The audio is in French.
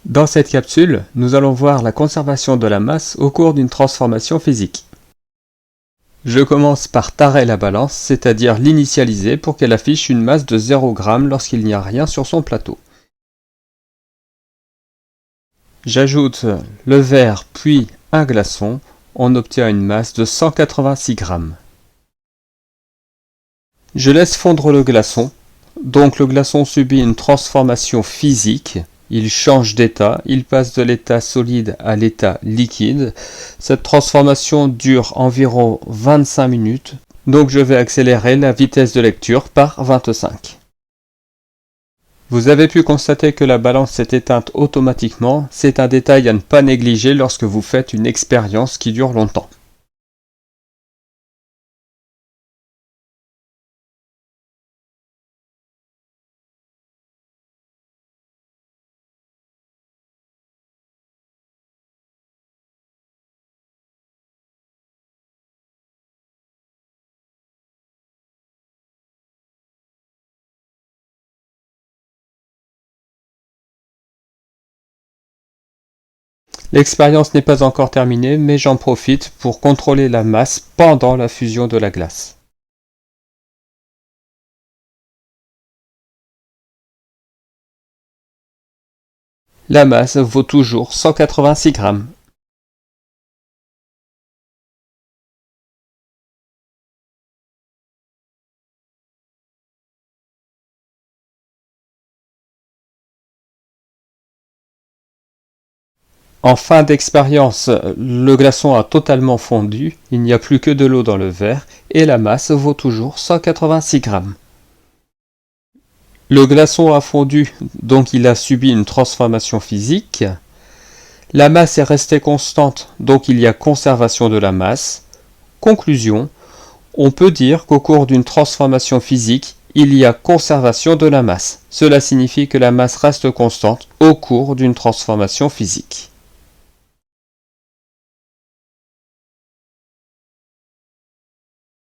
Dans cette capsule, nous allons voir la conservation de la masse au cours d'une transformation physique. Je commence par tarer la balance, c'est-à-dire l'initialiser pour qu'elle affiche une masse de 0 g lorsqu'il n'y a rien sur son plateau. J'ajoute le verre puis un glaçon, on obtient une masse de 186 g. Je laisse fondre le glaçon, donc le glaçon subit une transformation physique. Il change d'état, il passe de l'état solide à l'état liquide. Cette transformation dure environ 25 minutes, donc je vais accélérer la vitesse de lecture par 25. Vous avez pu constater que la balance s'est éteinte automatiquement. C'est un détail à ne pas négliger lorsque vous faites une expérience qui dure longtemps. L'expérience n'est pas encore terminée, mais j'en profite pour contrôler la masse pendant la fusion de la glace. La masse vaut toujours 186 g. En fin d'expérience, le glaçon a totalement fondu, il n'y a plus que de l'eau dans le verre et la masse vaut toujours 186 g. Le glaçon a fondu, donc il a subi une transformation physique. La masse est restée constante, donc il y a conservation de la masse. Conclusion, on peut dire qu'au cours d'une transformation physique, il y a conservation de la masse. Cela signifie que la masse reste constante au cours d'une transformation physique.